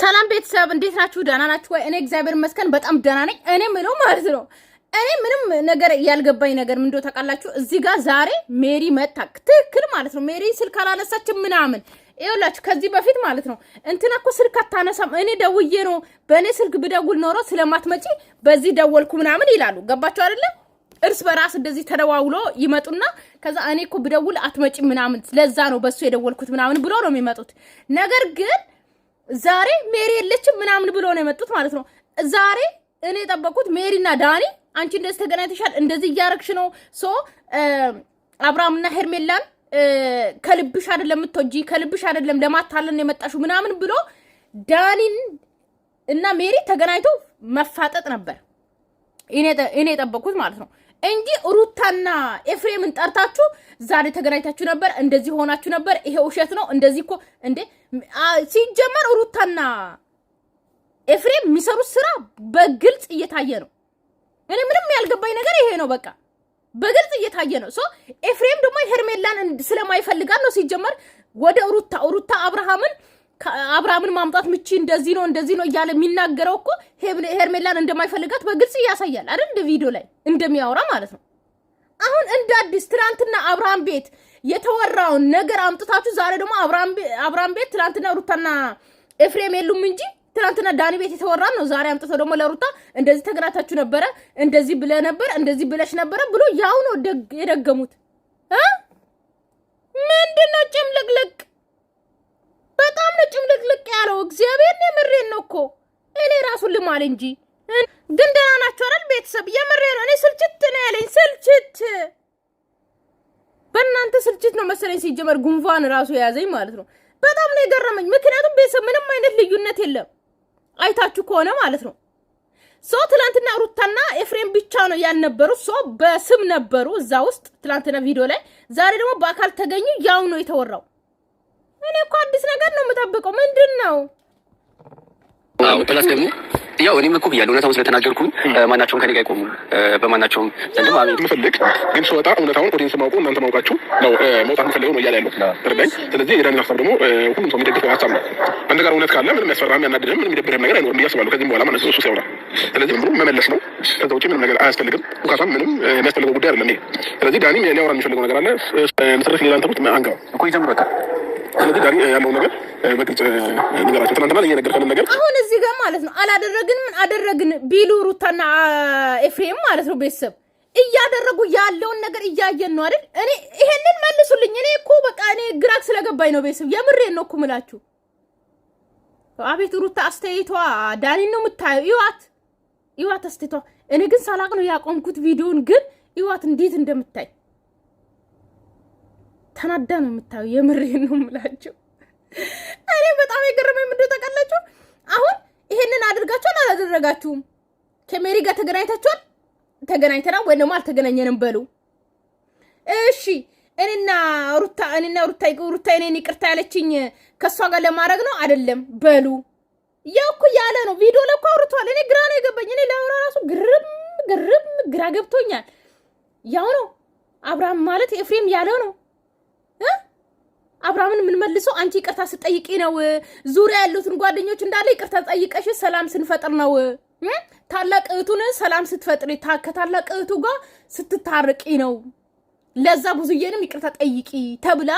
ሰላም ቤተሰብ እንዴት ናችሁ? ደህና ናችሁ ወይ? እኔ እግዚአብሔር ይመስገን በጣም ደህና ነኝ። እኔ ምለው ማለት ነው እኔ ምንም ነገር ያልገባኝ ነገር ምን እንደው ታውቃላችሁ? እዚህ ጋር ዛሬ ሜሪ መጣ ትክክል ማለት ነው። ሜሪ ስልክ አላነሳችም ምናምን ይኸውላችሁ፣ ከዚህ በፊት ማለት ነው እንትና እኮ ስልክ አታነሳም፣ እኔ ደውዬ ነው በእኔ ስልክ ብደውል ኖሮ ስለማትመጪ በዚህ ደወልኩ ምናምን ይላሉ። ገባችሁ አይደለ? እርስ በራስ እንደዚህ ተደዋውሎ ይመጡና ከዛ እኔ እኮ ብደውል አትመጪ ምናምን ለዛ ነው በሱ የደወልኩት ምናምን ብሎ ነው የሚመጡት። ነገር ግን ዛሬ ሜሪ የለችም ምናምን ብሎ ነው የመጡት ማለት ነው። ዛሬ እኔ የጠበቁት ሜሪና ዳኒ አንቺ እንደዚህ ተገናኝተሻል፣ እንደዚህ እያረግሽ ነው ሶ አብርሃምና ሄርሜላን ከልብሽ አይደለም የምትወጂ ከልብሽ አይደለም ለማታለን የመጣሽው ምናምን ብሎ ዳኒን እና ሜሪ ተገናኝተው መፋጠጥ ነበር እኔ የጠበቁት ማለት ነው እንጂ ሩታና ኤፍሬምን ጠርታችሁ ዛሬ ተገናኝታችሁ ነበር፣ እንደዚህ ሆናችሁ ነበር፣ ይሄ ውሸት ነው እንደዚህ እኮ እንዴ ሲጀመር ሩታና ኤፍሬም የሚሰሩት ስራ በግልጽ እየታየ ነው። እኔ ምንም ያልገባኝ ነገር ይሄ ነው። በቃ በግልጽ እየታየ ነው። ሶ ኤፍሬም ደግሞ ሄርሜላን ስለማይፈልጋት ነው ሲጀመር ወደ ሩታ አብርሃምን ማምጣት ምቺ እንደዚህ ነው እያለ የሚናገረው እኮ ሄርሜላን እንደማይፈልጋት በግልጽ ያሳያል አይደል? እንደ ቪዲዮ ላይ እንደሚያወራ ማለት ነው። አሁን እንደ አዲስ ትናንትና አብርሃም ቤት የተወራውን ነገር አምጥታችሁ ዛሬ ደግሞ አብርሃም ቤት ትናንትና ሩታና ኤፍሬም የሉም እንጂ ትናንትና ዳኒ ቤት የተወራን ነው ዛሬ አምጥተው ደግሞ ለሩታ እንደዚህ ተገናኝታችሁ ነበረ፣ እንደዚህ ብለ ነበር፣ እንደዚህ ብለሽ ነበረ ብሎ ያው ነው የደገሙት። ምንድነው ጭምልቅልቅ? በጣም ነው ጭምልቅልቅ ያለው። እግዚአብሔር ነው የምሬን ነው እኮ እኔ ራሱ ልማል እንጂ ግን ደህና ናችሁ አይደል ቤተሰብ? የምሬን ነው። እኔ ስልችት ነው ያለኝ ስልችት። በእናንተ ስልችት ነው መሰለኝ ሲጀመር ጉንፋን ራሱ የያዘኝ ማለት ነው። በጣም ነው የገረመኝ። ምክንያቱም ቤተሰብ ምንም አይነት ልዩነት የለም አይታችሁ ከሆነ ማለት ነው። ሶ ትላንትና ሩታና ኤፍሬም ብቻ ነው ያልነበሩ፣ ሶ በስም ነበሩ እዛ ውስጥ ትላንትና ቪዲዮ ላይ። ዛሬ ደግሞ በአካል ተገኙ። ያው ነው የተወራው። እኔ እኮ አዲስ ነገር ነው የምጠብቀው። ምንድን ነው? አዎ ፕላስ ደግሞ ያው እኔም እኮ ብያለሁ እውነታውን ስለተናገርኩኝ ማናቸውም ከኔ ጋር አይቆሙም። በማናቸውም ዘንድም አቤት ምፈልግ ግን ስወጣ እውነታውን ኦዲየንስ ማውቁ እናንተ ማውቃችሁ ነው መውጣት ምፈልገው ነው እያለ ያለው ተረዳኝ። ስለዚህ የዳኒ ሀሳብ ደግሞ ሁሉም ሰው የሚደግፈው ሀሳብ ነው። አንተ ጋር እውነት ካለ ምንም ያስፈራም ያናድድም ምንም የሚደብርህም ነገር አይኖርም ብዬ አስባለሁ ከዚህም በኋላ ማለት ነው። እሱ ሲያወራ ስለዚህ ምንም መመለስ ነው። ከዛ ውጭ ምንም ነገር አያስፈልግም። ሙካሳም ምንም የሚያስፈልገው ጉዳይ አይደለም ይሄ። ስለዚህ ዳኒ ሊያወራ የሚፈልገው ነገር አለ መሰረት ሌላ አንተሩት አንጋው እኮ ይጀምር በቃ። ስለዚህ ዳኒ ያለው ነገር በግልጽ ነገራቸው ትናንትና እየነገርከን ነገር አሁን እዚህ ጋር ማለት ነው አላደረግን ምን አደረግን ቢሉ ሩታና ኤፍሬም ማለት ነው ቤተሰብ እያደረጉ ያለውን ነገር እያየን ነው አይደል? እኔ ይሄንን መልሱልኝ። እኔ እኮ በቃ እኔ ግራክ ስለገባኝ ነው ቤተሰብ የምሬን ነው እኮ ምላችሁ። አቤት ሩታ አስተያየቷ ዳኒ ነው የምታየው። ይዋት አስተያየቷ እኔ ግን ሳላቅ ነው ያቆምኩት ቪዲዮን። ግን ይዋት እንዴት እንደምታይ ተናዳ ነው የምታየው። የምሬን ነው ምላችሁ። እኔ በጣም የገረመኝ ምንድነው ታውቃላችሁ? አሁን ይሄንን አድርጋችኋል አላደረጋችሁም? ከሜሪ ጋር ተገናኝታችኋል? ተገናኝተናል ወይ ደግሞ አልተገናኘንም በሉ። እሺ እኔና ሩታ እኔን ይቅርታ ያለችኝ ከሷ ጋር ለማድረግ ነው አይደለም በሉ። ያው እኮ ያለ ነው ቪዲዮ ላይ እኮ አውርቷል። እኔ ግራ ነው የገባኝ። እኔ ላውራ ራሱ ግራ ገብቶኛል። ያው ነው አብርሃም ማለት ኤፍሬም ያለው ነው። አብርሃምን ምን መልሰው አንቺ ይቅርታ ስትጠይቂ ነው ዙሪያ ያሉትን ጓደኞች እንዳለ ይቅርታ ጠይቀሽ ሰላም ስንፈጥር ነው ታላቅ እህቱን ሰላም ስትፈጥሪ ከታላቅ እህቱ ጋር ስትታርቂ ነው። ለዛ ብዙዬንም ይቅርታ ጠይቂ ተብላ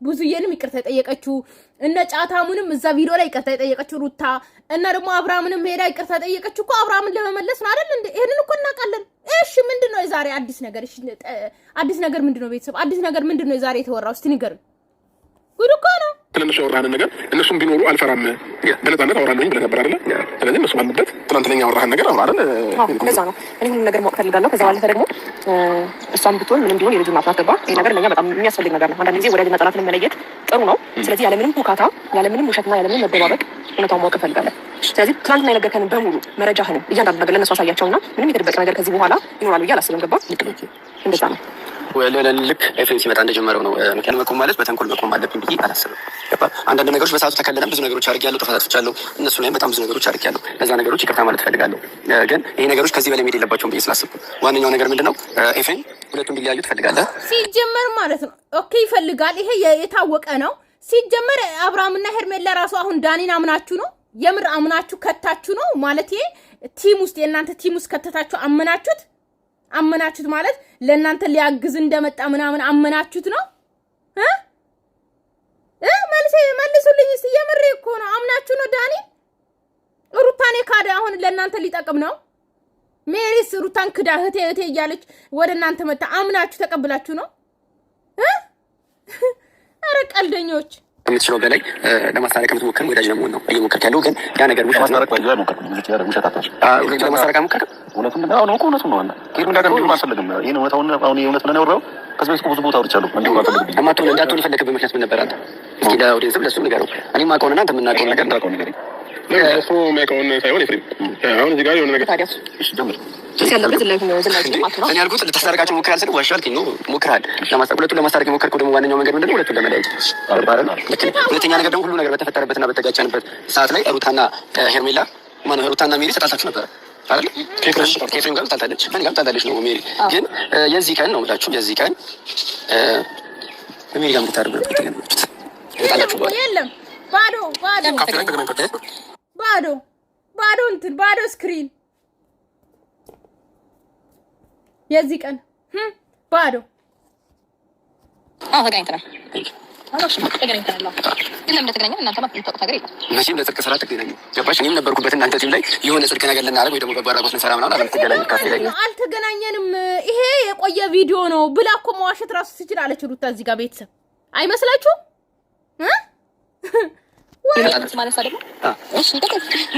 ብዙዬንም ይቅርታ ጠየቀችው። እነ ጫታሙንም እዛ ቪዲዮ ላይ ይቅርታ ጠየቀችው ሩታ እና ደግሞ አብርሃምንም ሄዳ ይቅርታ ጠየቀችው እኮ አብርሃምን ለመመለስ ነው አይደል እንዴ? ይሄንን እኮ እናውቃለን። እሺ ምንድነው የዛሬ አዲስ ነገር? እሺ አዲስ ነገር ምንድነው ቤተሰብ? አዲስ ነገር ምንድነው የዛሬ የተወራው? እስቲ ንገሩን። ጉድ እኮ ነው። ትንሽ ያወራህን ነገር እነሱም ቢኖሩ አልፈራም በነፃነት አወራለሁኝ ብለህ ነበር አይደለ? ስለዚህ እነሱ ባሉበት ትናንትና ያወራህን ነገር አውራ አይደል? እንደዛ ነው። እኔ ሁሉም ነገር ማወቅ ፈልጋለሁ። ከዛ ባለፈ ደግሞ እሷም ብትሆን ምንም ቢሆን የልጁ እናት ናት። ይሄ ነገር ለኛ በጣም የሚያስፈልግ ነገር ነው። አንዳንድ ጊዜ ወዳጅና ጠላትን መለየት ጥሩ ነው። ስለዚህ ያለምንም ሁካታ፣ ያለምንም ውሸትና ያለምንም መደባበቅ እውነታውን ማወቅ ፈልጋለሁ። ስለዚህ ትናንትና የነገርከንን በሙሉ መረጃህንም እያንዳንዱ ነገር ለእነሱ አሳያቸውና ምንም የተደበቀ ነገር ከዚህ በኋላ ይኖራል ብዬ አላስብም። ገባ? እንደዛ ነው። ልክ ኤፍሬም ሲመጣ እንደጀመረው ነው። ምክንያቱም መቆም ማለት በተንኮል መቆም አለብኝ ብዬ አላስብም። አንዳንድ ነገሮች በሰዓቱ ተከለለም ብዙ ነገሮች አድርጌያለሁ፣ ተፈታትቻለሁ። እነሱ ላይም በጣም ብዙ ነገሮች አድርጌያለሁ። ለዛ ነገሮች ይቅርታ ማለት እፈልጋለሁ። ግን ይሄ ነገሮች ከዚህ በላይ መሄድ የለባቸውም ብዬ ስላስብኩ ዋነኛው ነገር ምንድነው ኤፍሬም ሁለቱም ቢለያዩ ትፈልጋለህ ሲጀመር ማለት ነው። ኦኬ ይፈልጋል። ይሄ የታወቀ ነው። ሲጀመር አብርሃምና ሄርሜላ ራሱ አሁን ዳኒን አምናችሁ ነው የምር አምናችሁ ከታችሁ ነው ማለት ቲም ውስጥ የእናንተ ቲም ውስጥ ከተታችሁ አመናችሁት ማለት ለእናንተ ሊያግዝ እንደመጣ ምናምን አመናችሁት ነው መልሱልኝ እስቲ የምር እኮ ነው አምናችሁ ነው ዳኒ ሩታኔ ካዳ አሁን ለእናንተ ሊጠቅም ነው ሜሪስ ሩታን ክዳ እህቴ እያለች ወደ እናንተ መጣ አምናችሁ ተቀብላችሁ ነው አረ ቀልደኞች ከምትችለው በላይ ለማስታረቅ የምትሞክር ወዳጅ ለመሆን ነው እየሞከርክ ያለው ግን ያ ነገር ለማስታረቅ ባይዛ ሞከርክ ውሸት አታሽ ለማስታረቅ ሞከርክ እውነቱን ነው ነው እውነቱን ነው ከሄዱ እንዳደረገ ምን አልፈልግም ይሄን እውነታውን አሁን የእውነት ነው ያወራው ከዚህ በፊት ብዙ ቦታ አውርቻለሁ እንዴ አልፈልግም ለማጥቶ እንዳትሆን የፈለክበት ምክንያት ምን ነበር አንተ እስኪ ለኦዲየንስም ለሱ ንገረው እኔ ማውቀውና አንተ የምናውቀው ነገር እንዳውቀው ነገር እሱ የሚያውቀውን ሳይሆን ኤፍሬም አሁን እዚህ ጋር የሆነ ነገር ታዲያ እሺ ጀምር እኔ ያልኩት ልታስታርቃቸው ሞክራል ስል ዋሻል ኪኖ ሞክራል ሁለቱን ለማስታረቅ የሞከርከው ደግሞ ዋነኛው መንገድ ምንድነው ሁለቱን ለመለያየት ሁለተኛ ነገር ደግሞ ሁሉ ነገር በተፈጠረበትና በተጋጨንበት ሰዓት ላይ ሩታና ሄርሜላ ማነው ሩታና ሜሪ ተጣልታችሁ ነበር አይደል ከኤፍሬም ጋር ተጣልታለች ከኔ ጋር ተጣልታለች ነው ሜሪ ግን የዚህ ቀን ነው ብላችሁ የዚህ ቀን ሜሪ ጋር ምታደርጉት ተጣላችሁ የለም ባዶ እንትን ባዶ ስክሪን የዚህ ቀን ባዶ ተገናኝተናል መቼም ለጽድቅ ስራ ተገናኙ ገባሽ እኔም ነበርኩበት እናንተ ቲም ላይ የሆነ ጽድቅ ነገር ልናደርግ ወይ ደግሞ በጓራጎት እንሰራ ምናምን አልተገናኘን ካፌ ላይ አልተገናኘንም ይሄ የቆየ ቪዲዮ ነው ብላ እኮ መዋሸት ራሱ ትችል አለች ሩታ እዚህ ጋር ቤተሰብ አይመስላችሁም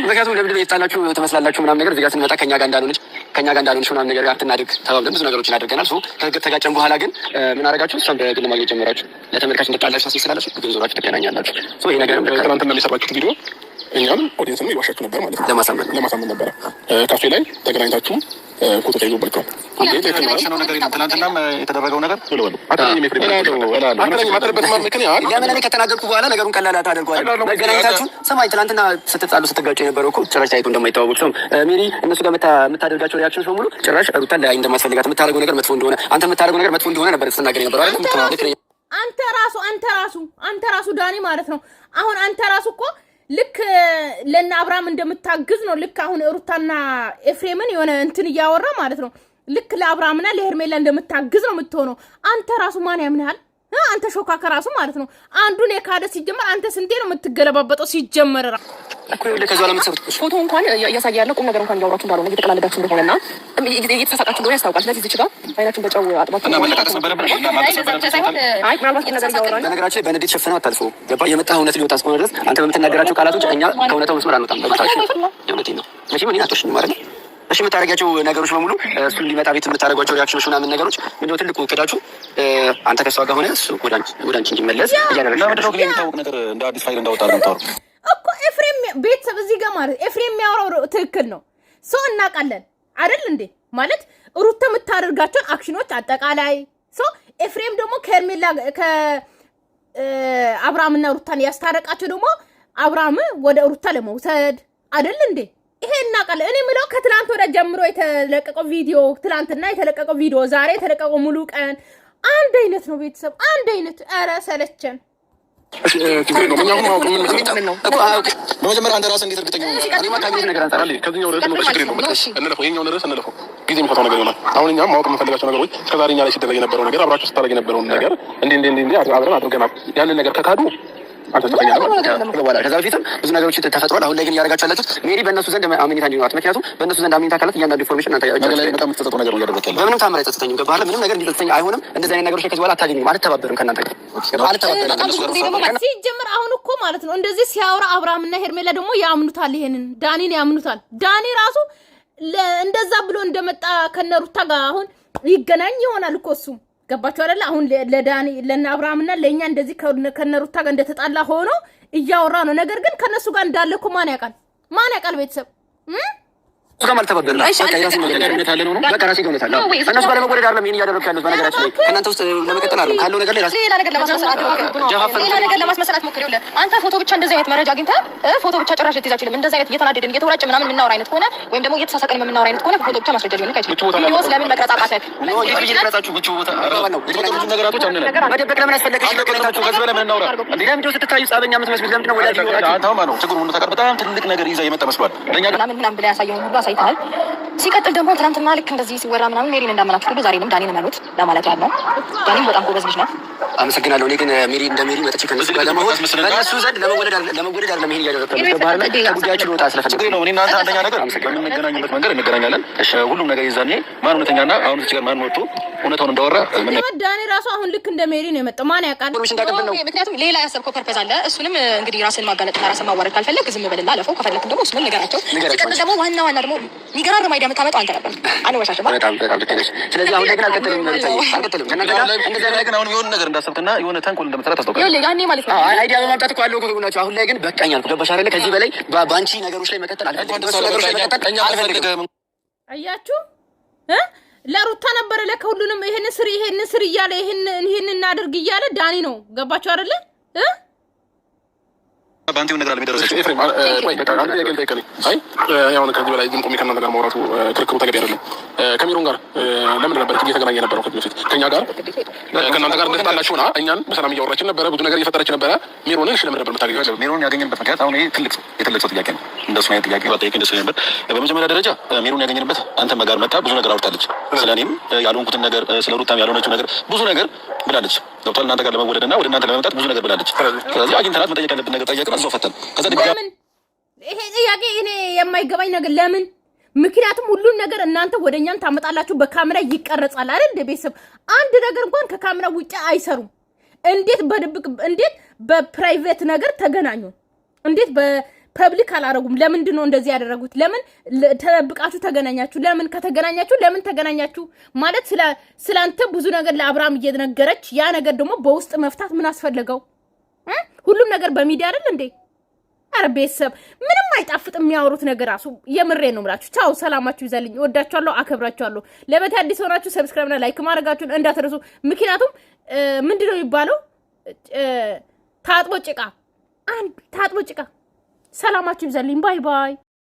ምክንያቱም ለምንድን ነው የተጣላችሁ ትመስላላችሁ ምናምን ነገር እዚህ ጋር ስንመጣ ከኛ ጋር እንዳልሆነች ምናምን ነገር አትናድግ ተባብለን ብዙ ነገሮችን አድርገናል ከተጋጨን በኋላ ግን ምን አደረጋችሁ እሷን በግል ማግኘት ጀመራችሁ ለተመልካች እንደጣላችሁ ታስመስላላችሁ ግን ዞራችሁ ትገናኛላችሁ ይሄ ነገርም ትናንትና የሚሰራችሁት ቪዲዮ እኛም ኦዲየንስም ይዋሻችሁ ነበር ማለት ነው ለማሳመን ነበረ ካፌ ላይ ተገናኝታችሁ ፎቶ ተይዞባችኋል ትናንትናም የተደረገው ነገር ለምን እኔ ከተናገርኩ በኋላ ነገሩን ቀላል ታደርገዋለህ መገናኘታችሁ ሰማኝ ትናንትና ስትጣሉ ስትጋጩ የነበረው እኮ ጭራሽ ታይቶ እንደማይታወቅ ሰው ሜሪ እነሱ ጋር የምታደርጋቸው ሪያክሽን በሙሉ ጭራሽ ሩታ ላይ እንደማስፈልጋት የምታደርገው ነገር መጥፎ እንደሆነ አንተ የምታደርገው ነገር መጥፎ እንደሆነ ነበር ስትናገር የነበረው አይደል አንተ ራሱ ዳኒ ማለት ነው አሁን አንተ ራሱ እኮ ልክ ለና አብርሃም እንደምታግዝ ነው ልክ አሁን ሩታና ኤፍሬምን የሆነ እንትን እያወራ ማለት ነው ልክ ለአብርሃምና ለሄርሜላ እንደምታግዝ ነው የምትሆነው አንተ ራሱ ማን ያምናል አንተ ሾካካ ራሱ ማለት ነው አንዱን የካደ ሲጀመር አንተ ስንቴ ነው የምትገለባበጠው ሲጀመር እኮ ለከዛው ለምትሰሩት ፎቶ እንኳን እያሳየ ያለው ቁም ነገር እንኳን እያወራችሁ እንዳልሆነ እየተቀላለዳችሁ እንደሆነና እየተሳሳቃችሁ እንደሆነ ያስታውቃል ስለዚህ እዚህ ጋር አይናችሁን በጨው አጥባችሁ በነገራችን ላይ በንዴት ሸፍነው አታልፈው ገባ የመጣህ እውነት ሊወጣ እስከሆነ ድረስ አንተ በምትናገራቸው ቃላቶች እኛ ከእውነታው መስመር አንወጣም የእውነቴን ነው መቼም እኔን አትወሽኝም አይደል እሺ የምታደርጋቸው ነገሮች በሙሉ እሱ እንዲመጣ ቤት የምታደርጓቸው ሪያክሽኖች ምናምን ነገሮች ምንድነው ትልቁ እቅዳችሁ አንተ ከሷ ጋር ሆነ እሱ ወደ አንቺ እንዲመለስ እያደረግሽ ለምንድነው ግን የሚታወቅ ነገር እንደ አዲስ ፋይል እንዳወጣ ነው የምታወራው እኮ ኤፍሬም ቤተሰብ እዚህ ጋር ማለት ኤፍሬም የሚያወራው ትክክል ነው ሰው እናውቃለን አይደል እንዴ ማለት ሩታ የምታደርጋቸውን አክሽኖች አጠቃላይ ሰው ኤፍሬም ደግሞ ከሄርሜላ ከአብርሃምና ሩታን ያስታረቃቸው ደግሞ አብርሃም ወደ ሩታ ለመውሰድ አይደል እንዴ ይሄ እናውቃለን እኔ የምለው ከትላንት ወደ ጀምሮ የተለቀቀው ቪዲዮ ትላንትና የተለቀቀው ቪዲዮ ዛሬ የተለቀቀው ሙሉ ቀን አንድ አይነት ነው ቤተሰብ አንድ አይነት ኧረ ሰለቸን በመጀመሪያ አንተ ራስህ እንዴት እርግጠኛ ሆነህ እኔማ ካየሁት ነገር አንጻር አለ ከዚህኛው ርዕስ ነው ችግር የለውም እንለፈው ይኸኛውን ርዕስ እንለፈው ጊዜ የሚፈታው ነገር ይሆናል አሁን እኛም ማወቅ የምንፈልጋቸው ነገሮች እስከዛሬ እኛ ላይ ሲደረግ የነበረው ነገር አብራችሁ ስታደርግ የነበረውን ነገር እንዴ አብረን አድርገናል ያንን ነገር ከካዱ ከዛ በፊትም ብዙ ነገሮች ተፈጥሯል አሁን ላይ ግን እያደረጋችሁ ያላችሁት ሜሪ በእነሱ ዘንድ አሜኒታ እንዲኖራት ምክንያቱም በእነሱ ዘንድ አሜኒታ ካላት እያንዳንዱ ኢንፎርሜሽን በጣም የምትሰጠው ነገር እያደረገ በምንም ታምር አይጸጽተኝም ገባህ ምንም ነገር እንዲጸጽተኝ አይሆንም እንደዚህ አይነት ነገሮች ከዚህ በኋላ አታገኙም አልተባበርም ከእናንተ ጋር ሲጀምር አሁን እኮ ማለት ነው እንደዚህ ሲያወራ አብርሃምና ሄርሜላ ደግሞ ያምኑታል ይሄንን ዳኒን ያምኑታል ዳኒ ራሱ እንደዛ ብሎ እንደመጣ ከነሩታ ጋር አሁን ይገናኝ ይሆናል እኮ እሱ ገባችሁ አይደል አሁን ለዳኒ ለና አብርሃምና ለኛ እንደዚህ ከነሩታ ጋር እንደተጣላ ሆኖ እያወራ ነው ነገር ግን ከነሱ ጋር እንዳለ እኮ ማን ያውቃል ቤተሰብ ጋር አልተባበርንም። በቃ የራሴ ነገር ያለ ነው። በቃ ራሴ ገውነት አለ እነሱ ጋር ለመወደድ አይደለም ይሄን እያደረኩ ያለሁት። በነገራችን ላይ ከእናንተ ውስጥ ለመቀጠል አይደለም ካለው ነገር ላይ ራሴ ሌላ ነገር ለማስመሰላት ሞክር። ይኸውልህ አንተ ፎቶ ብቻ እንደዚህ አይነት መረጃ አግኝተህ ፎቶ ብቻ ጭራሽ ልትይዝ አትችልም። እንደዚህ አይነት እየተናደድን እየተወራጨ ምናምን የምናወራ አይነት ከሆነ ወይም ደግሞ እየተሳሳቀን የምናወራ አይነት ከሆነ ፎቶ ብቻ ማስረጃ ሊሆን አይችልም። ቪዲዮስ ለምን መቅረጽ አቃተህ? እየቀረጻችሁ ብቻ ቦታ ነው ብዙ ነገራቶች አምነን መደበቅ ለምን አስፈለገሽ? ነገራችሁ ከዚህ በላይ ምን እናውራ እንዴ? ለምን እንደው ስትታዩ ጻበኛ የምትመስሉት ለምንድን ነው? ወዳጅ አንተማ ነው ችግሩ ምን ተቀር በጣም ትልቅ ነገር ይዛ የመጣ መስሏል። ለኛ ምናምን ብለህ ያሳየውን ሁሉ አሳይተሃል። ሲቀጥል ደግሞ ትናንትና ልክ እንደዚህ ሲወራ ምናምን ሜሪን እንዳመናችሁ ሁሉ ዛሬንም ዳኒን መኑት ለማለት ያለው ዳኒን በጣም ጎበዝ ልጅ ነው። አመሰግናለሁ። እኔ ግን ሜሪ እንደ ሜሪ መጥቼ ከነሱ ጋር ለመሆን በእነሱ ዘንድ ለመወደድ አይደለም ይሄን እያደረኩ ባህል ከጉዳያችን ልወጣ ስለፈለኩ ነው። እኔ እናንተ አንደኛ ነገር በምንገናኝበት መንገድ እንገናኛለን። ሁሉም ነገር ይዛኔ ማን እውነተኛና አሁን እዚህ ጋር ማን ወጥቶ እውነታውን እንዳወራ ዳኒ ራሱ አሁን ልክ እንደ ሜሪ ነው የመጣው። ማን ያውቃል? ምክንያቱም ሌላ ያሰብከው ፐርፐዝ አለ። እሱንም እንግዲህ ራስን ማጋለጥና ራስን ማዋረድ ካልፈለግ ዝም ብለህ አለፈው። ከፈለክ ደግሞ እሱንም ንገራቸው። ሲቀጥል ደግሞ ዋና ደግሞ የሚገራርም አይዲያ የምታመጣው አንተ ነበር። አንወሻሽም። በጣም ልክ ነሽ። ስለዚህ አሁን ላይ ግን አልቀጥልም። ከእናንተ ጋር እንደዚህ ነገር አሁን የሆነ ነገር እንዳሰብክና የሆነ ተንኮል እንደምትሰራ ታስታውቃለህ። ያኔ ማለት ነው አይዲያ በማምጣት እኮ አለው እኮ ናቸው። አሁን ላይ ግን በቃኝ አልኩ። ገባሽ አይደለ? ከዚህ በላይ በአንቺ ነገሮች ላይ መቀጠል አልፈልግም። አያችሁ ለሩታ ነበረ ለከ ሁሉንም ይሄን ስሪ እያለ ይሄን እናድርግ እያለ ዳኒ ነው። ገባችሁ አይደለ? ባንቲው ነገር አልሚደረሰች ኤፍሬም ቆይ በቃ አንተ ያገል ጠይቀኝ። አይ ያው ከዚህ በላይ ግን ቆሜ ከእናንተ ጋር ማውራቱ ክርክሩ ተገቢ አይደለም። ከሚሮን ጋር ለምን ነበር እየተገናኘ ነበረው? ከዚህ በፊት ከኛ ጋር ከእናንተ ጋር እንደተጣላችሁና እኛን በሰላም እያወራችን ነበረ፣ ብዙ ነገር እየፈጠረች ነበረ። ሚሮንን እሺ ለምን ነበር የምታገኘው? ሚሮንን ያገኘንበት ምክንያት አሁን ይሄ የትልቅ ሰው ጥያቄ ነው። እንደሱ አይነት ጥያቄ ባጠይቅ ደስ ነበር። በመጀመሪያ ደረጃ ሚሮንን ያገኘንበት አንተ ጋር መጣ፣ ብዙ ነገር አውርታለች። ስለኔም ያልሆንኩትን ነገር ስለ ሩታም ያልሆነችው ነገር ብዙ ነገር ብላለች። ገብቷል? እናንተ ጋር ለመወደድና ወደ እናንተ ለመምጣት ብዙ ነገር ብላለች። ስለዚህ አግኝተናት መጠየቅ ያለብን ነገር ጠየቅን። እዛው ፈተን ከዛ ለምን ይሄ ጥያቄ እኔ የማይገባኝ ነገር ለምን? ምክንያቱም ሁሉን ነገር እናንተ ወደኛን ታመጣላችሁ፣ በካሜራ ይቀረጻል አይደል? እንደ ቤተሰብ አንድ ነገር እንኳን ከካሜራ ውጪ አይሰሩም። እንዴት በድብቅ እንዴት በፕራይቬት ነገር ተገናኙ? እንዴት በፐብሊክ አላረጉም? ለምንድን ነው እንደዚህ ያደረጉት? ለምን ተደብቃችሁ ተገናኛችሁ? ለምን ከተገናኛችሁ ለምን ተገናኛችሁ? ማለት ስላንተ ብዙ ነገር ለአብርሃም እየነገረች ያ ነገር ደግሞ በውስጥ መፍታት ምን አስፈልገው? ሁሉም ነገር በሚዲያ አይደል እንዴ? አረ ቤተሰብ ምንም አይጣፍጥም የሚያወሩት ነገር ራሱ። የምሬ ነው የምላችሁ። ቻው፣ ሰላማችሁ ይዘልኝ። ወዳችኋለሁ፣ አከብራችኋለሁ። ለቤት አዲስ ሆናችሁ ሰብስክራይብ እና ላይክ ማድረጋችሁን እንዳትረሱ። ምክንያቱም ምንድነው የሚባለው? ታጥቦ ጭቃ። ሰላማችሁ ይዘልኝ። ባይ ባይ።